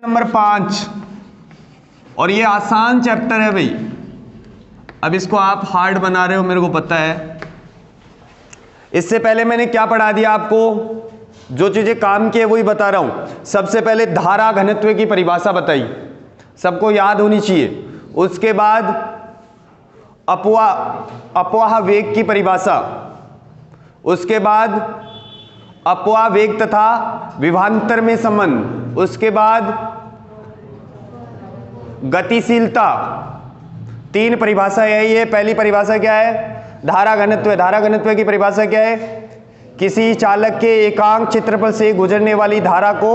Number 5 और ये आसान चैप्टर है भाई। अब इसको आप हार्ड बना रहे हो, मेरे को पता है। इससे पहले मैंने क्या पढ़ा दिया आपको, जो चीजें काम की है वही बता रहा हूं। सबसे पहले धारा घनत्व की परिभाषा बताई, सबको याद होनी चाहिए। उसके बाद अपवाह वेग की परिभाषा, उसके बाद अपवाह वेग तथा विभवांतर में संबंध, उसके बाद गतिशीलता। 3 परिभाषा यही है। पहली परिभाषा क्या है? धारा घनत्व। धारा घनत्व की परिभाषा क्या है? किसी चालक के एकांक क्षेत्रफल से गुजरने वाली धारा को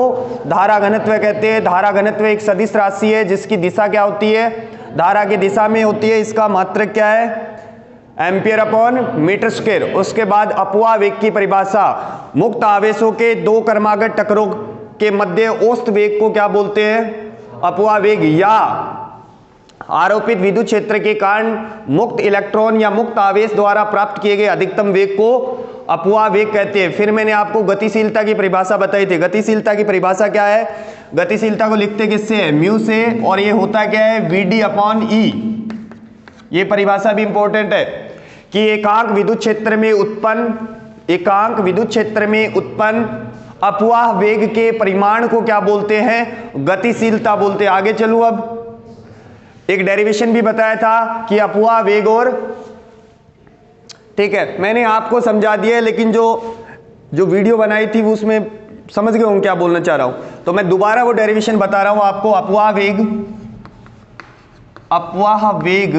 धारा घनत्व कहते हैं। धारा घनत्व एक सदिश राशि है जिसकी दिशा क्या होती है? धारा की दिशा में होती है। इसका मात्रक क्या है? Ampere upon metre square. उसके बाद अपवाह वेग की परिभाषा, मुक्त आवेशों के 2 क्रमागत टक्करों के मध्य औसत वेग को क्या बोलते हैं? अपवाह वेग। या आरोपित विद्युत क्षेत्र के कारण मुक्त इलेक्ट्रॉन या मुक्त आवेश द्वारा प्राप्त किए गए अधिकतम वेग को अपवाह वेग कहते हैं। फिर मैंने आपको गतिशीलता की परिभाषा बताई थी। गतिशीलता की परिभाषा क्या है? गतिशीलता को लिखते किससे है? म्यू से। और ये होता क्या है? वीडी अपॉन ई। ये परिभाषा भी इंपॉर्टेंट है कि एकांक विद्युत क्षेत्र में उत्पन्न अपवाह वेग के परिमाण को क्या बोलते हैं? गतिशीलता बोलते हैं। आगे चलूं, अब एक डेरिवेशन भी बताया था कि अपवाह वेग और, ठीक है मैंने आपको समझा दिया है, लेकिन जो वीडियो बनाई थी उसमें समझ गए हूं क्या बोलना चाह रहा हूं। तो मैं दोबारा वो डेरिवेशन बता रहा हूं आपको। अपवाह वेग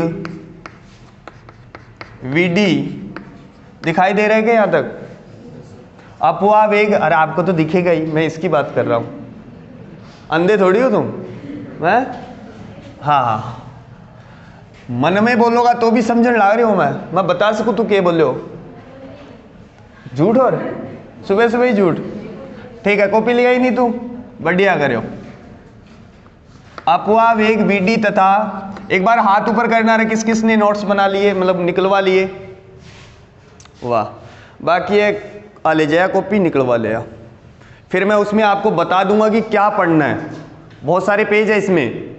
वीडी दिखाई दे रहा है क्या यहां तक? अपवाह वेग, अरे आपको तो दिखेगा ही, मैं इसकी बात कर रहा हूं। अंधे थोड़ी हो तुम? मैं हाँ मन में बोलोगा तो भी समझने लग रही हूं। मैं बता सकूं तू क्या बोल रहे हो? झूठ, और सुबह सुबह ही झूठ। ठीक है, कॉपी लिया ही नहीं तू, बढ़िया करे हो। अपवाह वेग वीडी तथा, एक बार हाथ ऊपर करना है किस किस ने नोट्स बना लिए, मतलब निकलवा लिए? वाह, बाकी एक ले जाया कॉपी, निकलवा लिया। फिर मैं उसमें आपको बता दूंगा कि क्या पढ़ना है। बहुत सारे पेज है इसमें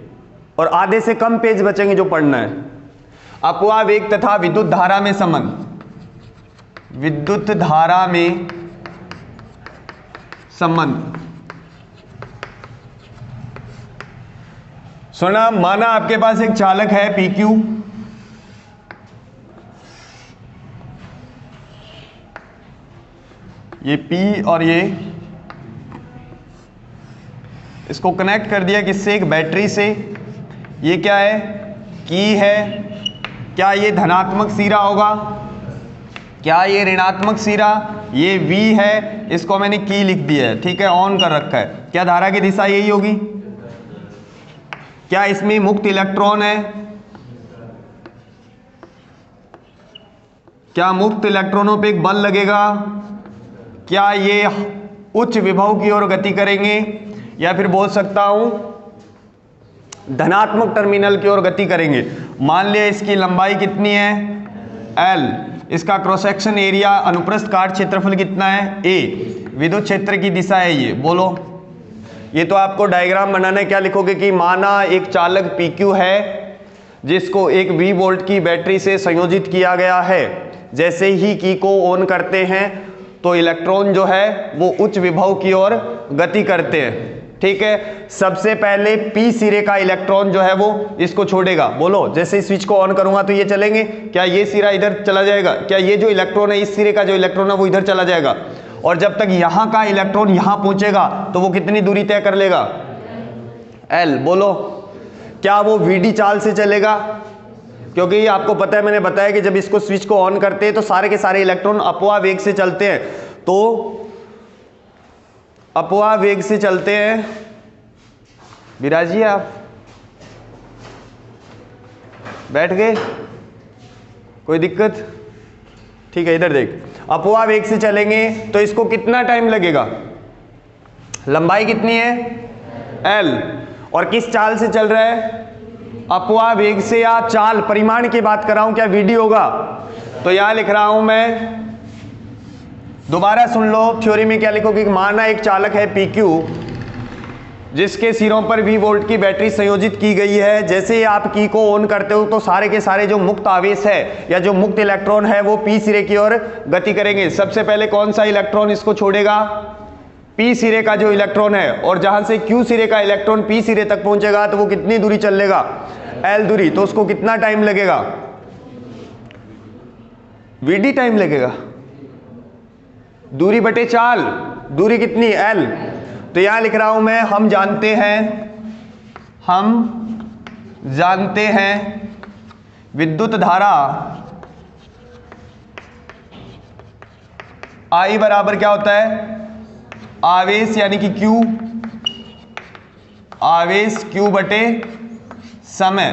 और आधे से कम पेज बचेंगे जो पढ़ना है। अपवाह वेग तथा विद्युत धारा में संबंध। विद्युत धारा में संबंध सुना। माना आपके पास एक चालक है PQ, ये P और ये, इसको कनेक्ट कर दिया किससे? एक बैटरी से। ये क्या है? की है। क्या ये धनात्मक सिरा होगा? क्या ये ऋणात्मक सिरा? ये V है, इसको मैंने की लिख दिया है, ठीक है, ऑन कर रखा है। क्या धारा की दिशा यही होगी? क्या इसमें मुक्त इलेक्ट्रॉन है? क्या मुक्त इलेक्ट्रॉनों पे एक बल लगेगा? क्या ये उच्च विभव की ओर गति करेंगे, या फिर बोल सकता हूं धनात्मक टर्मिनल की ओर गति करेंगे? मान लिया इसकी लंबाई कितनी है? L। इसका क्रॉस सेक्शन एरिया, अनुप्रस्थ काट क्षेत्रफल कितना है? A। विद्युत क्षेत्र की दिशा है ये। बोलो, ये तो आपको डायग्राम बनाना है। क्या लिखोगे कि माना एक चालक PQ है जिसको एक V वोल्ट की बैटरी से संयोजित किया गया है। जैसे ही की को ऑन करते हैं तो इलेक्ट्रॉन जो है वो उच्च विभव की ओर गति करते हैं, ठीक है। सबसे पहले P सिरे का इलेक्ट्रॉन जो है वो इसको छोड़ेगा। बोलो, जैसे स्विच को ऑन करूंगा तो ये चलेंगे। क्या ये सिरा इधर चला जाएगा? क्या ये जो इलेक्ट्रॉन है, इस सिरे का जो इलेक्ट्रॉन है वो इधर चला जाएगा? और जब तक यहां का इलेक्ट्रॉन यहां पहुंचेगा तो वो कितनी दूरी तय कर लेगा? L। बोलो, क्या वो VD चाल से चलेगा? क्योंकि आपको पता है, मैंने बताया कि जब इसको स्विच को ऑन करते हैं तो सारे के सारे इलेक्ट्रॉन अपवाह वेग से चलते हैं। तो अपवाह वेग से चलते हैं। विराजिए, आप बैठ गए? कोई दिक्कत? ठीक है, इधर देख। अपवाह वेग से चलेंगे तो इसको कितना टाइम लगेगा? लंबाई कितनी है? L। और किस चाल से चल रहा है? अपवाह वेग से। या चाल परिमाण की बात कर रहा हूं, क्या VD होगा? तो यहां लिख रहा हूं मैं, दोबारा सुन लो। थ्योरी में क्या लिखोगे? माना एक चालक है PQ, जिसके सिरों पर V वोल्ट की बैटरी संयोजित की गई है। जैसे ही आप की को ऑन करते हो तो सारे के सारे जो मुक्त आवेश है या जो मुक्त इलेक्ट्रॉन है वो P सिरे की ओर गति करेंगे। सबसे पहले कौन सा इलेक्ट्रॉन इसको छोड़ेगा? P सिरे का जो इलेक्ट्रॉन है, और जहां से Q सिरे का इलेक्ट्रॉन P सिरे तक पहुंचेगा तो वो कितनी दूरी चल लेगा? L दूरी। तो उसको कितना टाइम लगेगा? VD टाइम लगेगा। दूरी बटे चाल, दूरी कितनी? L। तो यहां लिख रहा हूं मैं, हम जानते हैं विद्युत धारा I बराबर क्या होता है? आवेश यानी कि Q, आवेश Q बटे समय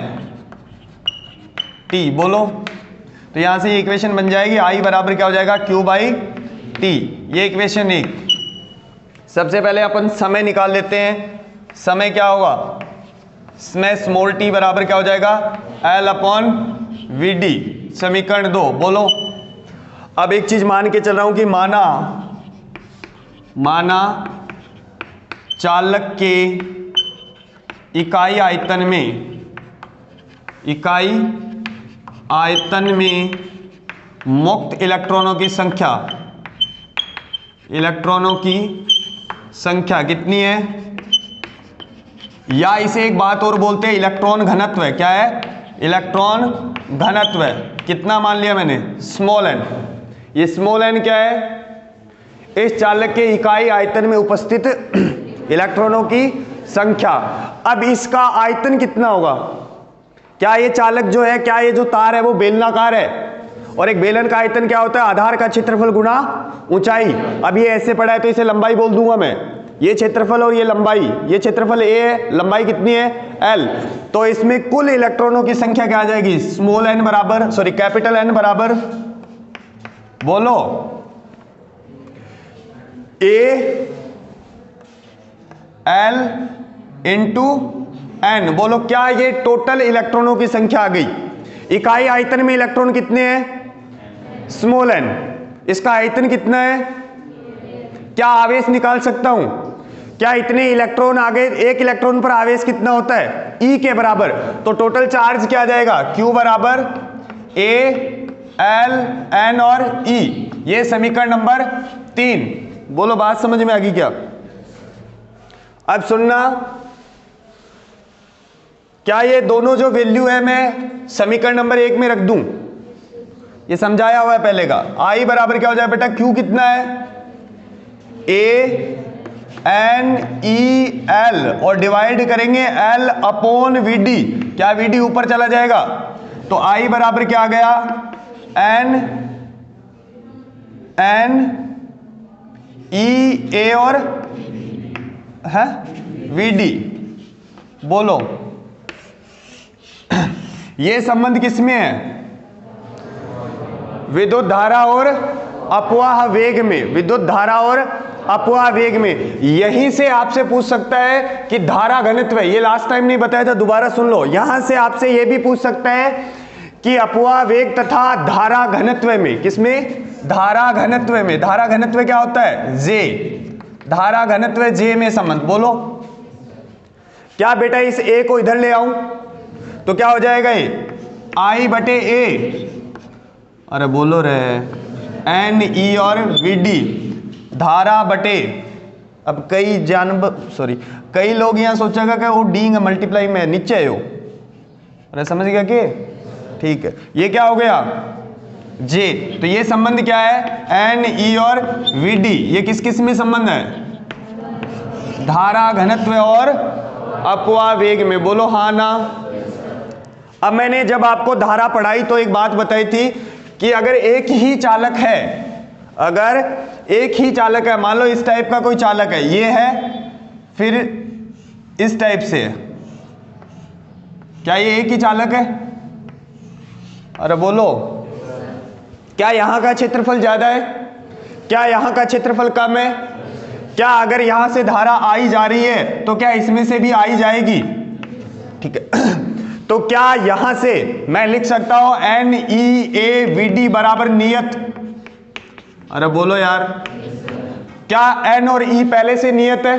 T। बोलो। तो यहां से ये इक्वेशन बन जाएगी, I बराबर क्या हो जाएगा? Q by T। ये इक्वेशन 1। सबसे पहले अपन समय निकाल लेते हैं। समय क्या होगा? इसमें स्मॉल t बराबर क्या हो जाएगा? L upon VD। समीकरण 2। बोलो। अब एक चीज मान के चल रहा हूं कि माना चालक के इकाई आयतन में मुक्त इलेक्ट्रॉनों की संख्या कितनी है? या इसे एक बात और बोलते हैं, इलेक्ट्रॉन घनत्व। क्या है? इलेक्ट्रॉन घनत्व। कितना मान लिया मैंने? Small n। ये स्मॉल n क्या है? इस चालक के इकाई आयतन में उपस्थित इलेक्ट्रॉनों की संख्या। अब इसका आयतन कितना होगा? क्या ये चालक जो है, क्या ये जो तार है वो बेलनाकार है? और एक बेलन का आयतन क्या होता है? आधार का क्षेत्रफल गुना ऊंचाई। अब ये ऐसे पड़ा है तो इसे लंबाई बोल दूंगा मैं। ये क्षेत्रफल और ये लंबाई, ये क्षेत्रफल a है, लंबाई कितनी है? L। तो इसमें कुल इलेक्ट्रॉनों की संख्या क्या आ जाएगी? स्मॉल n बराबर, सॉरी कैपिटल N बराबर, बोलो, A L इंटू N। बोलो, क्या ये टोटल इलेक्ट्रॉनों की संख्या आ गई? इकाई आयतन में इलेक्ट्रॉन कितने हैं? Small n। इसका आयतन कितना है? क्या आवेश निकाल सकता हूं? क्या इतने इलेक्ट्रॉन आ गए? एक इलेक्ट्रॉन पर आवेश कितना होता है? E के बराबर। तो टोटल चार्ज क्या आ जाएगा? Q बराबर A L N और E। ये समीकरण नंबर 3। बोलो, बात समझ में आ गई क्या? अब सुनना, क्या ये दोनों जो वैल्यू है मैं समीकरण नंबर 1 में रख दूं? ये समझाया हुआ है पहले का। I बराबर क्या हो जाए बेटा? Q कितना है? A N E L और डिवाइड करेंगे L अपॉन VD। क्या VD ऊपर चला जाएगा? तो I बराबर क्या आ गया? N E A और है VD। बोलो, ये संबंध किसमें है? विद्युत धारा और अपवाह वेग में। विद्युत धारा और अपवाह वेग में। यहीं से आपसे पूछ सकता है कि धारा घनत्व, ये लास्ट टाइम नहीं बताया था, दोबारा सुन लो। यहां से आपसे ये भी पूछ सकता है कि अपवाह वेग तथा धारा घनत्व में, किसमें? धारा घनत्व में। धारा घनत्व क्या होता है? J। धारा घनत्व J में संबंध। बोलो, क्या बेटा इस A को इधर ले आऊं तो क्या हो जाएगा? ये I बटे A, अरे बोलो रे, N E और VD धारा बटे। अब कई लोग यहां सोचेगा कि वो डींग मल्टीप्लाई में नीचे है वो। अरे समझ गया कि? ठीक है। ये क्या हो गया? J। तो ये संबंध क्या है? N E और VD। ये किस किस में संबंध है? धारा घनत्व और अपवाह वेग में। बोलो हाँ ना। अब मैंने जब आपको धारा पढ़ाई तो एक बात बताई थी कि अगर एक ही चालक है, मान लो इस टाइप का कोई चालक है, ये है, फिर इस टाइप से है, क्या ये एक ही चालक है? अरे बोलो, क्या यहां का क्षेत्रफल ज्यादा है? क्या यहां का क्षेत्रफल कम है? क्या अगर यहां से धारा आई जा रही है तो क्या इसमें से भी आई जाएगी? ठीक है। तो क्या यहां से मैं लिख सकता हूं N E A V D बराबर नियत? अरे बोलो यार, क्या N और E पहले से नियत है?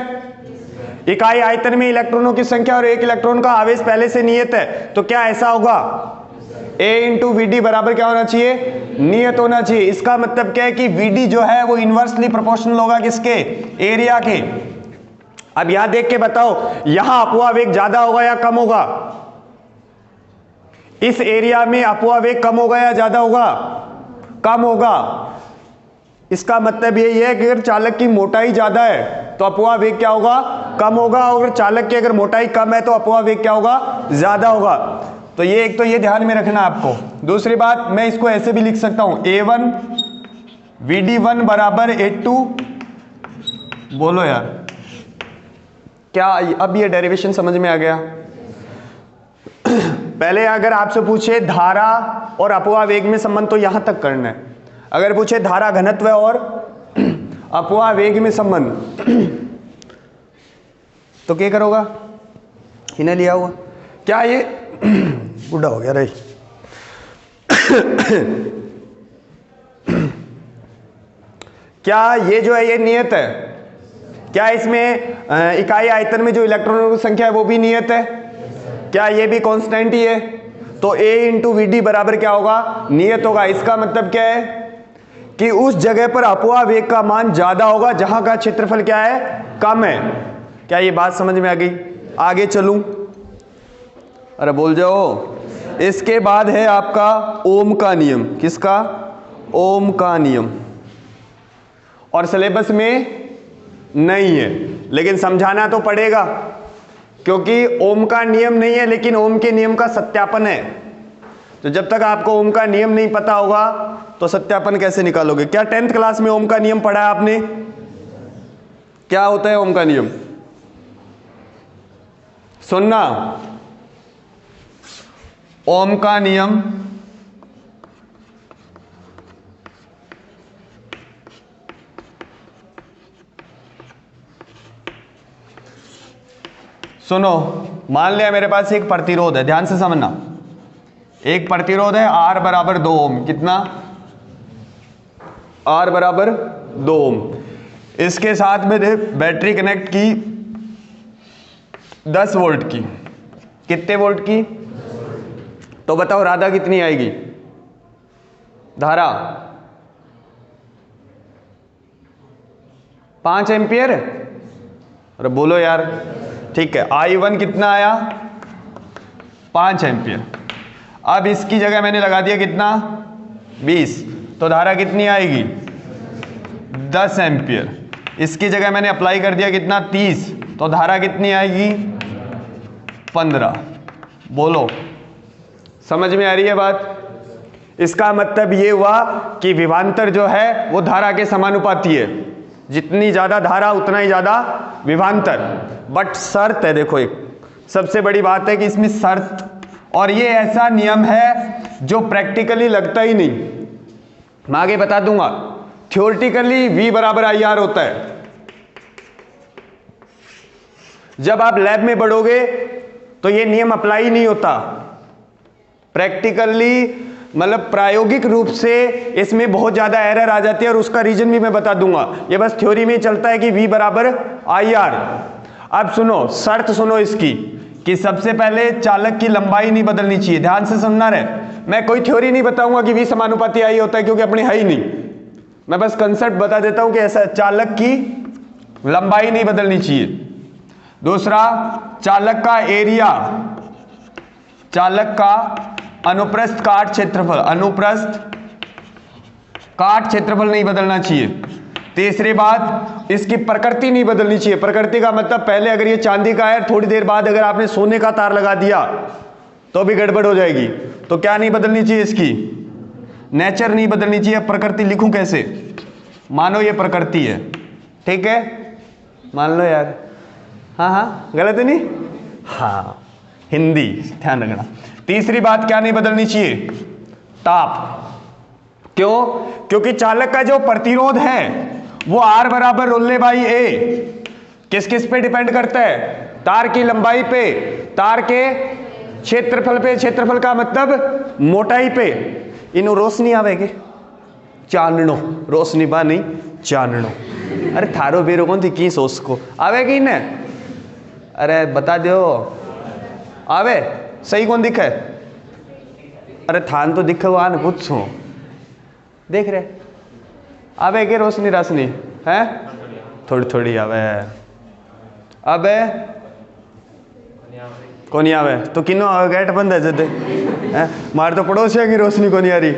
इकाई आयतन में इलेक्ट्रॉनों की संख्या और एक इलेक्ट्रॉन का आवेश पहले से नियत है, तो क्या ऐसा होगा A इंटू वी बराबर क्या होना चाहिए, नियत होना चाहिए। इसका मतलब क्या है कि Vd जो है वो इनवर्सली प्रोपोर्शनल होगा किसके, एरिया के। अब यहां देख के बताओ यहां अपव्यय वेग ज्यादा होगा या कम होगा, इस एरिया में अपव्यय वेग कम होगा या ज्यादा होगा, कम होगा। इसका मतलब यही है कि अगर चालक की मोटाई ज्यादा है तो अपव्यय वेग क्या होगा, कम होगा, और चालक की अगर मोटाई कम है तो अपव्यय वेग क्या होगा, ज्यादा होगा। तो ये एक तो ये ध्यान में रखना आपको। दूसरी बात, मैं इसको ऐसे भी लिख सकता हूं A1 Vd1 बराबर A2, बोलो यार क्या अब ये डेरिवेशन समझ में आ गया। पहले अगर आपसे पूछे धारा और अपव्यय वेग में संबंध तो यहां तक करना है। अगर पूछे धारा घनत्व और अपव्यय वेग में संबंध तो क्या करोगा, इन्हें लिया हुआ क्या, ये बूढ़ा हो गया रे क्या ये जो है ये नियत है, क्या इसमें इकाई आयतन में जो इलेक्ट्रॉनों की संख्या है वो भी नियत है, क्या ये भी कांस्टेंट ही है, तो A इंटू वी बराबर क्या होगा, नियत होगा। इसका मतलब क्या है कि उस जगह पर अपव्यय वेग का मान ज्यादा होगा जहां का क्षेत्रफल क्या है, कम है। क्या ये बात समझ में आ गई, आगे चलूं, अरे बोल जाओ। इसके बाद है आपका ओम का नियम, किसका, ओम का नियम, और सिलेबस में नहीं है लेकिन समझाना तो पड़ेगा क्योंकि ओम का नियम नहीं है लेकिन ओम के नियम का सत्यापन है। तो जब तक आपको ओम का नियम नहीं पता होगा तो सत्यापन कैसे निकालोगे। क्या 10th क्लास में ओम का नियम पढ़ा है आपने, क्या होता है ओम का नियम, सुनना। ओम का नियम सुनो, मान लिया मेरे पास एक प्रतिरोध है, ध्यान से समझना, एक प्रतिरोध है R बराबर 2 ओम, कितना, R बराबर 2 ओम। इसके साथ में बैटरी कनेक्ट की 10 वोल्ट की, कितने वोल्ट की, तो बताओ राधा कितनी आएगी, धारा 5 एम्पियर, अरे बोलो यार, ठीक है। I1 कितना आया, 5 एम्पियर। अब इसकी जगह मैंने लगा दिया कितना, 20, तो धारा कितनी आएगी, 10 एम्पियर। इसकी जगह मैंने अप्लाई कर दिया कितना, 30, तो धारा कितनी आएगी, 15। बोलो समझ में आ रही है बात। इसका मतलब ये हुआ कि विभवांतर जो है वो धारा के समानुपाती है, जितनी ज्यादा धारा उतना ही ज्यादा विभवांतर। बट शर्त है, देखो एक सबसे बड़ी बात है कि इसमें शर्त, और ये ऐसा नियम है जो प्रैक्टिकली लगता ही नहीं, मैं आगे बता दूंगा। थ्योरेटिकली V बराबर IR होता है, जब आप लैब में बढ़ोगे तो ये नियम अप्लाई नहीं होता। प्रैक्टिकली मतलब प्रायोगिक रूप से इसमें बहुत ज्यादा एरर आ जाती है और उसका रीजन भी मैं बता दूंगा। ये बस थ्योरी में चलता है कि V बराबर IR। अब सुनो, शर्त सुनो इसकी कि सबसे पहले चालक की लंबाई नहीं बदलनी चाहिए, ध्यान से सुनना रहे। मैं कोई थ्योरी नहीं बताऊंगा कि V समानुपाती I होता है क्योंकि अपनी है ही नहीं, मैं बस कंसेप्ट बता देता हूं कि ऐसा चालक की लंबाई नहीं बदलनी चाहिए। दूसरा, चालक का एरिया, चालक का अनुप्रस्थ काट क्षेत्रफल, अनुप्रस्थ काट क्षेत्रफल नहीं बदलना चाहिए। तीसरी बात, इसकी प्रकृति नहीं बदलनी चाहिए। प्रकृति का मतलब पहले अगर ये चांदी का है, थोड़ी देर बाद अगर आपने सोने का तार लगा दिया तो भी गड़बड़ हो जाएगी। तो क्या नहीं बदलनी चाहिए, इसकी नेचर नहीं बदलनी चाहिए। प्रकृति लिखूं कैसे, मानो ये प्रकृति है, ठीक है, मान लो यार, हाँ हाँ गलत है नहीं, हाँ हिंदी ध्यान रखना। तीसरी बात क्या नहीं बदलनी चाहिए, ताप। क्यों, क्योंकि चालक का जो प्रतिरोध है वो R बराबर रोल्ले बाई A किस किस पे डिपेंड करता है, तार की लंबाई पे, तार के क्षेत्रफल पे, क्षेत्रफल का मतलब मोटाई पे। इन रोशनी आवेगे, चाननो, रोशनी बा नहीं चाननो, अरे थारो बेरो कौन थी की सोच को आवेगी न, अरे बता दो आवे सही कौन दिखे? अरे थान तो दिखे वो आने पूछो देख रहे आवे के रोशनी राशनी है थोड़ी थोड़ी आवे अबे कौन आवे तो किनो गेट बंद है जदे मार तो पड़ोसिया की रोशनी कौन आ रही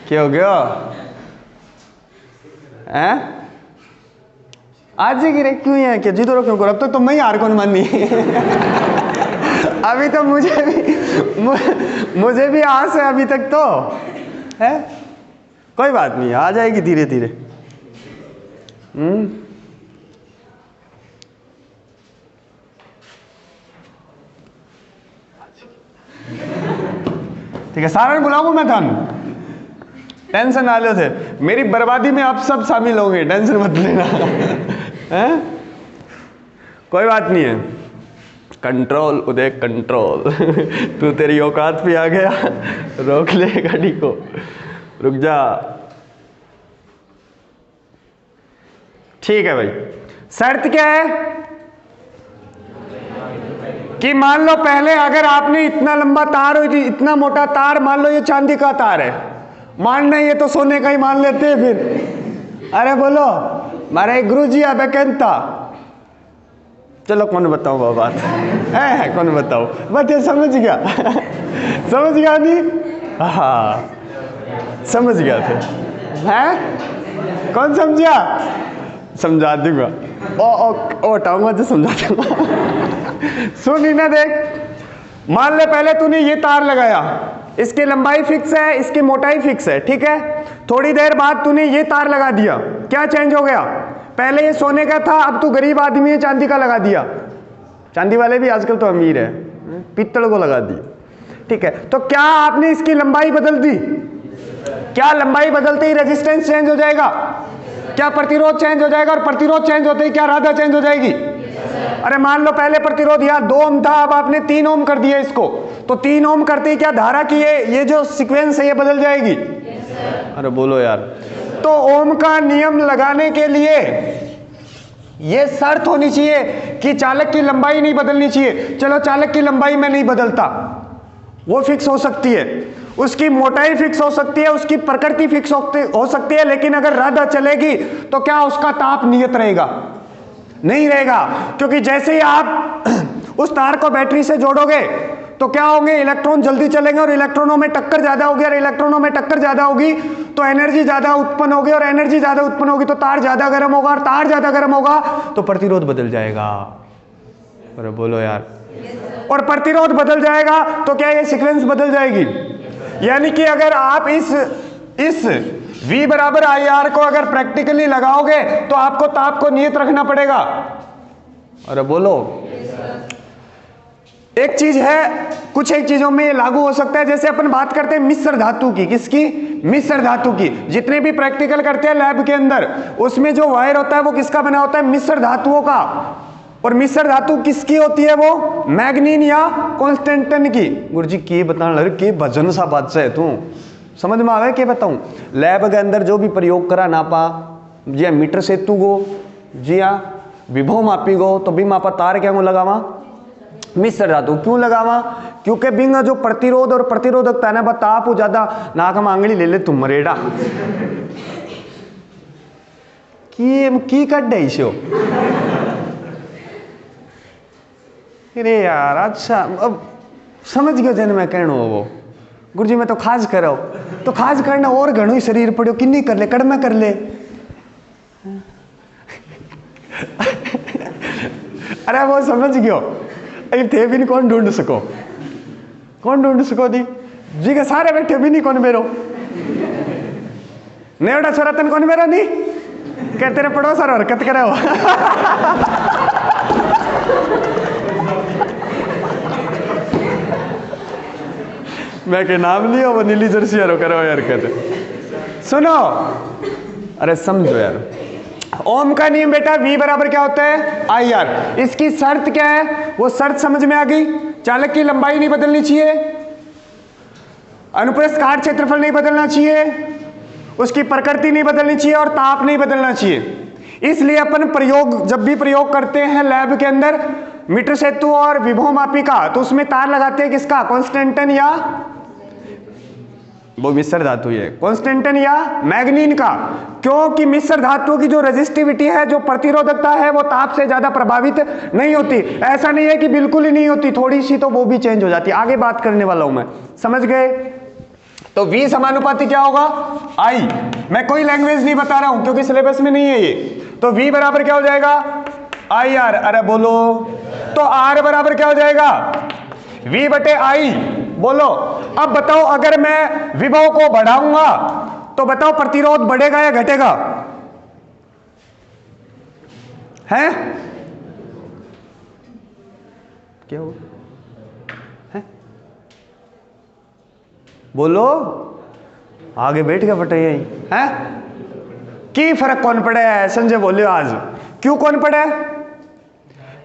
क्या हो गया हैं आज गिरे क्यों है क्या जीतो क्यों करो अब तक तो मैं हार कौन मानी अभी तो मुझे भी आस है अभी तक तो है कोई बात नहीं आ जाएगी धीरे धीरे ठीक है सारा बुलाऊंगा मैं थान टेंशन ना लो थे मेरी बर्बादी में आप सब शामिल होंगे टेंशन मत लेना हैं कोई बात नहीं है कंट्रोल उदय कंट्रोल तू तेरी औकात पे आ गया रोक ले गाड़ी को रुक जा ठीक है भाई शर्त क्या है कि मान लो पहले अगर आपने इतना लंबा तार हो इतना मोटा तार मान लो ये चांदी का तार है मानना ये तो सोने का ही मान लेते हैं फिर अरे बोलो मारे गुरु जी अब कहता चलो कौन बताऊं वो बात है कौन बताओ बस ये समझ गया समझ गया नहीं हाँ समझ गया थे हैं कौन समझा समझा दूंगा ओ हटाऊंगा तो समझा दूंगा सुन ही ना देख मान ले पहले तूने ये तार लगाया इसकी लंबाई फिक्स है इसकी मोटाई फिक्स है ठीक है थोड़ी देर बाद तूने ये तार लगा दिया क्या चेंज हो गया पहले ये सोने का था अब तू गरीब आदमी है चांदी का लगा दिया चांदी वाले भी आजकल तो अमीर है पित्तल को लगा दिया ठीक है तो क्या आपने इसकी लंबाई बदल दी क्या लंबाई बदलते ही रेजिस्टेंस चेंज हो जाएगा क्या प्रतिरोध चेंज हो जाएगा और प्रतिरोध चेंज होते ही क्या राधा चेंज हो जाएगी अरे मान लो पहले प्रतिरोध यहाँ 2 ओम था अब आपने 3 ओम कर दिया इसको तो 3 ओम करते ही क्या धारा की ये जो सीक्वेंस है ये बदल जाएगी अरे बोलो यार तो ओम का नियम लगाने के लिए ये शर्त होनी चाहिए कि चालक की लंबाई नहीं बदलनी चाहिए चलो चालक की लंबाई में नहीं बदलता वो फिक्स हो सकती है उसकी मोटाई फिक्स हो सकती है उसकी प्रकृति फिक्स हो सकती है लेकिन अगर राधा चलेगी तो क्या उसका ताप नियत रहेगा नहीं रहेगा क्योंकि जैसे ही आप उस तार को बैटरी से जोड़ोगे तो क्या होंगे इलेक्ट्रॉन जल्दी चलेंगे और इलेक्ट्रॉनों में टक्कर ज्यादा होगी और इलेक्ट्रॉनों में टक्कर ज्यादा होगी तो एनर्जी ज्यादा उत्पन्न होगी और एनर्जी ज्यादा उत्पन्न होगी तो तार ज्यादा गर्म होगा और तार ज्यादा गर्म होगा तो प्रतिरोध बदल जाएगा अरे बोलो यार और प्रतिरोध बदल जाएगा तो क्या ये सीक्वेंस बदल जाएगी यानी कि अगर आप इस V बराबर IR को अगर प्रैक्टिकली लगाओगे तो आपको ताप को नियत रखना पड़ेगा अरे बोलो एक चीज है कुछ एक चीजों में ये लागू हो सकता है जैसे अपन बात करते हैं मिश्र धातु की किसकी मिश्र धातु की जितने भी प्रैक्टिकल करते हैं लैब के अंदर उसमें जो वायर होता है वो किसका बना होता है मिश्र धातुओं का और मिश्र धातु किसकी होती है वो मैग्नीन या कॉन्स्टेंटन की गुरुजी की बताने लगे के भजन सा बादशाह है तू समझ में आवे के बताऊं लैब के अंदर जो भी प्रयोग करा नापा जी हाँ मीटर सेतु गो जी हाँ विभव मापी गो तो भी मापा तार क्या को लगावा मिश्र धातु क्यों लगावा क्योंकि बिंग जो प्रतिरोध और प्रतिरोधकता ना ताप ज्यादा नाक में आंगली ले ले तुम मरेडा की कट है इसे अरे यार अच्छा अब समझ गयो जन मैं कहना वो गुरुजी मैं तो खास करो तो खास करना और घणो ही शरीर पड़ो किन्नी कर ले कड़मा कर ले अरे वो समझ गयो अरे थे भी नहीं कौन ढूंढ सको दी जी के सारे बैठे भी नहीं कौन बेरो नेवड़ा छोरा तन कौन बेरा नहीं क्या तेरे पड़ोस और हरकत करे हो मैं के नाम लिया वो नीली जर्सी यारो करो यार कहते सुनो अरे समझो यार ओम का नियम बेटा V बराबर क्या होता है IR इसकी शर्त क्या है वो शर्त समझ में आ गई चालक की लंबाई नहीं बदलनी चाहिए अनुप्रस्थ काट क्षेत्रफल नहीं बदलना चाहिए उसकी प्रकृति नहीं बदलनी चाहिए और ताप नहीं बदलना चाहिए। इसलिए अपन प्रयोग जब भी प्रयोग करते हैं लैब के अंदर मीटर सेतु और विभवमापी का, तो उसमें तार लगाते हैं किसका, कांस्टेंटन या वो मिश्र धातु है, कांस्टेंटन या मैग्नीन का। क्योंकि मिश्र धातुओं की जो रेजिस्टिविटी है, जो प्रतिरोधकता है, वो ताप से ज्यादा प्रभावित नहीं होती। ऐसा नहीं है कि बिल्कुल ही नहीं होती, थोड़ी सी तो वो भी चेंज हो जाती है। आगे बात करने वाला हूं मैं, समझ गए। तो V समानुपाती क्या होगा, I। मैं कोई लैंग्वेज नहीं बता रहा हूं क्योंकि सिलेबस में नहीं है ये। तो V बराबर क्या हो जाएगा, IR। अरे बोलो, तो R बराबर क्या हो जाएगा, V बटे I। बोलो, अब बताओ अगर मैं विभव को बढ़ाऊंगा तो बताओ प्रतिरोध बढ़ेगा या घटेगा, है क्या हो है? बोलो, आगे बैठ के बटे यही है की फर्क कौन पड़े है, संजय बोलियो आज क्यों कौन पड़े।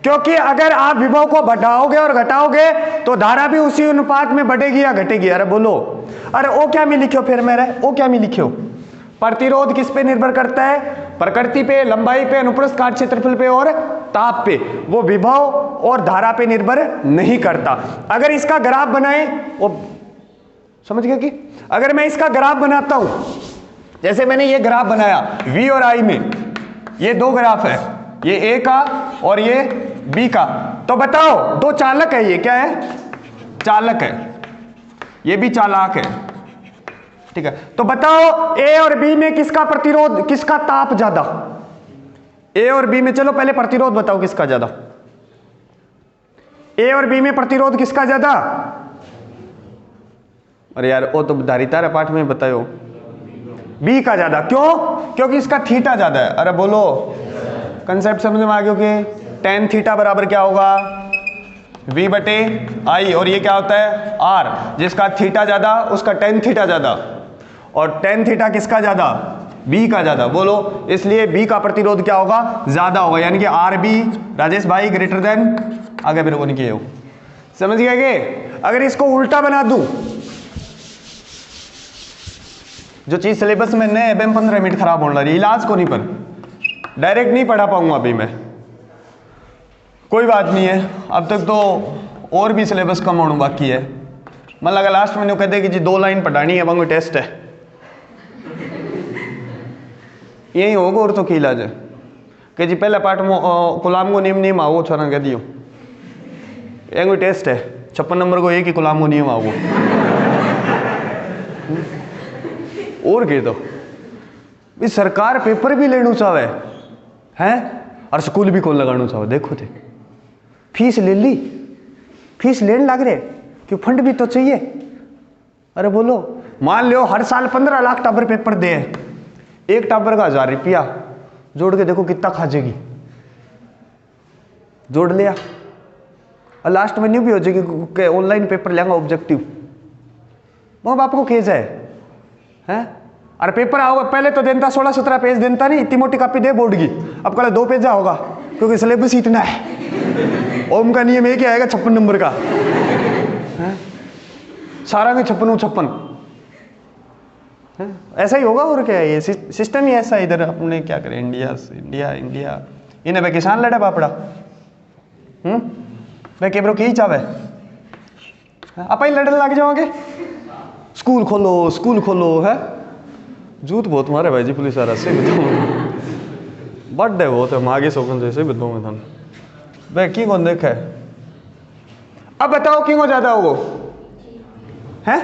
क्योंकि अगर आप विभव को बढ़ाओगे और घटाओगे तो धारा भी उसी अनुपात में बढ़ेगी या घटेगी। अरे बोलो, अरे ओ क्या में लिखियो, फिर मेरे ओ क्या में लिखियो। प्रतिरोध किस पे निर्भर करता है, प्रकृति पे, लंबाई पे, अनुप्रस्थ काट क्षेत्रफल पे और ताप पे। वो विभव और धारा पे निर्भर नहीं करता। अगर इसका ग्राफ बनाए, वो समझ गया कि अगर मैं इसका ग्राफ बनाता हूं, जैसे मैंने ये ग्राफ बनाया V और I में, ये दो ग्राफ है, ये A का और ये B का। तो बताओ, दो चालक है, ये क्या है, चालक है, ये भी चालक है, ठीक है। तो बताओ A और B में किसका प्रतिरोध, किसका ताप ज्यादा, A और B में। चलो पहले प्रतिरोध बताओ किसका ज्यादा, A और B में प्रतिरोध किसका ज्यादा। अरे यार वो तो धारिता पाठ में बताओ, B का ज्यादा। क्यों, क्योंकि इसका थीटा ज्यादा है। अरे बोलो, कंसेप्ट समझ में आ गया कि tan थीटा बराबर क्या होगा, V बटे I। और ये क्या होता है, R। जिसका थीटा ज्यादा उसका tan थीटा ज्यादा, और tan थीटा किसका ज्यादा, B का ज्यादा। बोलो, इसलिए B का प्रतिरोध क्या होगा, ज्यादा होगा, यानी कि RB राजेश भाई ग्रेटर देन, आगे मेरे को नहीं किए हो, समझ गए कि। अगर इसको उल्टा बना दूं, जो चीज सिलेबस में नहीं है, 15 मिनट खराब होने लगी, इलाज को नहीं, पर डायरेक्ट नहीं पढ़ा पाऊंगा अभी मैं, कोई बात नहीं है। अब तक तो और भी सिलेबस कम होना बाकी है। मतलब अगर लास्ट में कहते कि जी 2 लाइन पढ़ानी है, वहां टेस्ट है, यही होगा। और तो की इलाज है कि जी पहले पार्ट में गुलाम को नियम नहीं आओ, छोरा कह दियो, एक टेस्ट है 56 नंबर को, एक ही गुलाम को नियम आओ। और कह दो सरकार पेपर भी लेना चाहे हैं और स्कूल भी कौन लगाना चाहे। देखो थे फीस ले ली, फीस लेने लग रहे, क्यों फंड भी तो चाहिए। अरे बोलो, मान लो हर साल 15 लाख टाबर पेपर दे, एक टाबर का 1000 रुपया जोड़ के देखो कितना खा जाएगी। जोड़ लिया और लास्ट में न्यू भी हो जाएगी, ऑनलाइन पेपर लेंगे ऑब्जेक्टिव, माँ बाप को खेज है। अरे पेपर आओगे पहले तो देता 16-17 पेज देता नहीं, इतनी मोटी कॉपी दे बोर्ड की, अब कल 2 पेज होगा क्योंकि सिलेबस इतना है। ओम का नियम एक ही आएगा 56 नंबर का, सारा के 56 ऐसा ही होगा। और क्या है, ये सिस्टम ही ऐसा है इधर। अपने क्या करें, इंडिया इन्हें किसान लड़ा पापड़ा, भाई केबरो की चावे आप ही लड़ने लग जाओगे। स्कूल खोलो है, जूत बहुत मारे भाई जी पुलिस वाला से बताऊँ, बर्थडे बहुत है मागे शोकन जैसे बताऊँ मैं थाने भाई की कौन देखा है। अब बताओ की को ज्यादा होगा है,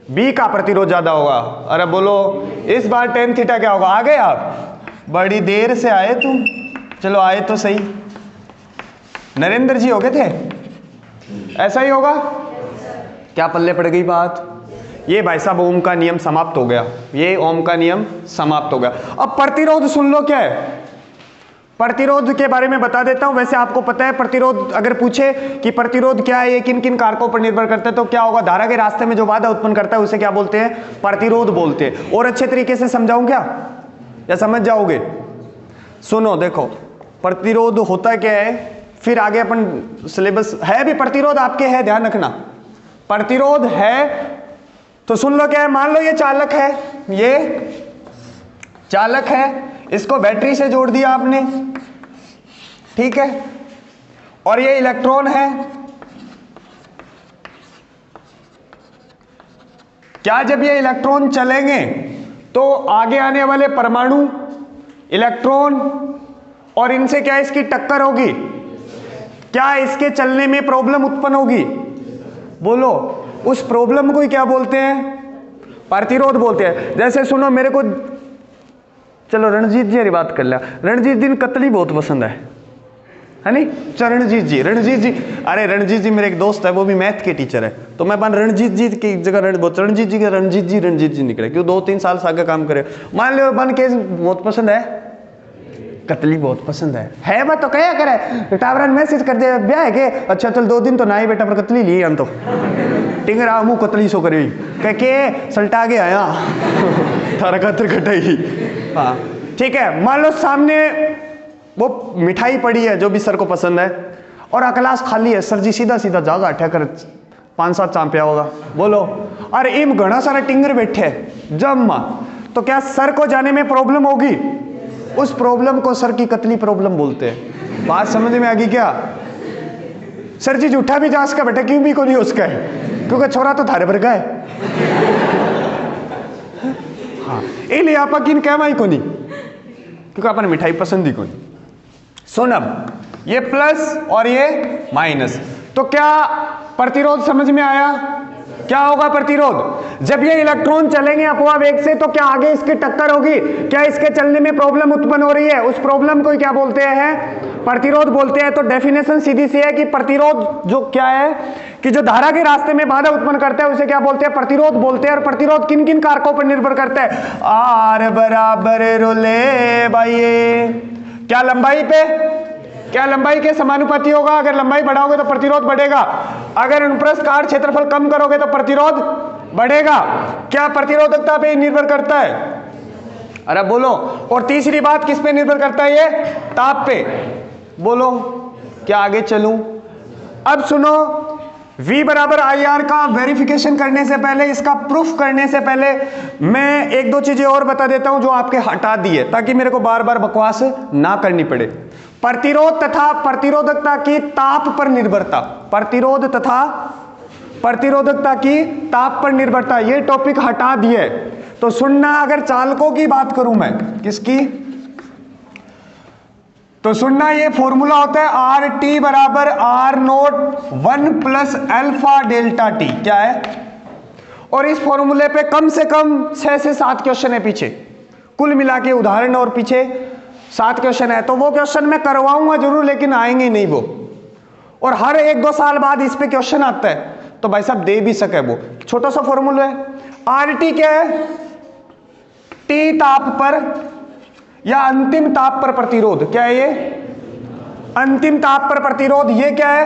बी का प्रतिरोध ज्यादा होगा। अरे बोलो, इस बार tan थीटा क्या होगा। आ गए आप, बड़ी देर से आए तुम, चलो आए तो सही। नरेंद्र जी हो गए थे, ऐसा ही होगा क्या, पल्ले पड़ गई बात। ये भाई साहब ओम का नियम समाप्त हो गया, ये ओम का नियम समाप्त हो गया। अब प्रतिरोध सुन लो, क्या है प्रतिरोध के बारे में बता देता हूं। वैसे आपको पता है प्रतिरोध, अगर पूछे कि प्रतिरोध क्या है, ये किन किन कारकों पर निर्भर करता है, तो क्या होगा, धारा के रास्ते में जो बाधा उत्पन्न करता है उसे क्या बोलते हैं, प्रतिरोध बोलते हैं। और अच्छे तरीके से समझाऊं क्या, या समझ जाओगे। सुनो देखो, प्रतिरोध होता क्या है, फिर आगे अपन सिलेबस है भी प्रतिरोध आपके है, ध्यान रखना। प्रतिरोध है तो सुन लो क्या है, मान लो ये चालक है, ये चालक है, इसको बैटरी से जोड़ दिया आपने, ठीक है, और ये इलेक्ट्रॉन है। क्या जब ये इलेक्ट्रॉन चलेंगे तो आगे आने वाले परमाणु, इलेक्ट्रॉन और इनसे क्या इसकी टक्कर होगी? क्या इसके चलने में प्रॉब्लम उत्पन्न होगी? बोलो, उस प्रॉब्लम को ही क्या बोलते हैं? प्रतिरोध बोलते हैं। जैसे सुनो, मेरे को, चलो रणजीत जी हरी बात कर लिया, रणजीत जी कतली बहुत पसंद है नहीं? रणजीत जी, अरे रणजीत जी मेरे एक दोस्त है, वो भी मैथ के टीचर है, तो मैं बन रणजीत जी की जगह रणजीत जी निकले, क्यों 2-3 साल से आगे काम करे। मान लो बन के बहुत पसंद है, कतली बहुत पसंद है मैं तो क्या करे, टावरन मैसेज कर दे ब्याह है के, अच्छा चल 2 दिन तो ना ही बेटा, पर कतली ली हम तो टिंगरा मुंह कतली सो करी कह के सल्टा के आया थारा खातर कटाई। हाँ ठीक है, मान लो सामने वो मिठाई पड़ी है जो भी सर को पसंद है, और अकलास खाली है, सर जी सीधा सीधा जागा अठा कर 5-7 चांपिया होगा, बोलो, अरे इम घना सारा टिंगर बैठे जम, तो क्या सर को जाने में प्रॉब्लम होगी? उस प्रॉब्लम को सर की कतली प्रॉब्लम बोलते हैं। बात समझ में आ गई क्या? सर जी झूठा भी जा उसका बेटा, क्यों भी को नहीं उसका है, क्योंकि छोरा तो थारे भर का है। हाँ, इसलिए आप किन कहवा ही को नहीं, क्योंकि अपन मिठाई पसंद ही को नहीं। सुन, अब ये प्लस और ये माइनस, तो क्या प्रतिरोध समझ में आया? क्या होगा प्रतिरोध? जब ये इलेक्ट्रॉन चलेंगे अपवा वेग से, तो क्या आगे इसकी टक्कर होगी? क्या इसके चलने में प्रॉब्लम उत्पन्न हो रही है? उस प्रॉब्लम को क्या बोलते हैं? प्रतिरोध बोलते हैं। तो डेफिनेशन सीधी सी है कि प्रतिरोध जो क्या है, कि जो धारा के रास्ते में बाधा उत्पन्न करता है उसे क्या बोलते हैं? प्रतिरोध बोलते हैं। और प्रतिरोध किन किन कारकों पर निर्भर करता है? आर बराबर रोले भाई, क्या लंबाई पे, क्या लंबाई के समानुपाती होगा? अगर लंबाई बढ़ाओगे तो प्रतिरोध बढ़ेगा, अगर अनुप्रस्थ काट क्षेत्रफल कम करोगे तो प्रतिरोध बढ़ेगा। क्या प्रतिरोधकता पे निर्भर करता है? अरे बोलो। और तीसरी बात किस पे निर्भर करता है? ये ताप पे। बोलो, क्या आगे चलूं? अब सुनो, V बराबर IR का वेरिफिकेशन करने से पहले, इसका प्रूफ करने से पहले मैं 1-2 चीजें और बता देता हूं जो आपके हटा दी है, ताकि मेरे को बार बार बकवास ना करनी पड़े। प्रतिरोध तथा प्रतिरोधकता की ताप पर निर्भरता, प्रतिरोध तथा प्रतिरोधकता की ताप पर निर्भरता, ये टॉपिक हटा दिए। तो सुनना, अगर चालकों की बात करूं मैं, किसकी? तो सुनना, ये फॉर्मूला होता है RT बराबर R0 1 plus alpha delta T। क्या है? और इस फॉर्मूले पे कम से कम 6 से 7 क्वेश्चन है पीछे, कुल मिला के उदाहरण और पीछे 7 क्वेश्चन है। तो वो क्वेश्चन मैं करवाऊंगा जरूर, लेकिन आएंगे नहीं वो, और हर 1-2 साल बाद इस पे क्वेश्चन आता है, तो भाई साहब दे भी सके। वो छोटा सा फॉर्मूला है। RT क्या है? T ताप पर या अंतिम ताप पर प्रतिरोध। क्या है ये? अंतिम ताप पर प्रतिरोध। ये क्या है?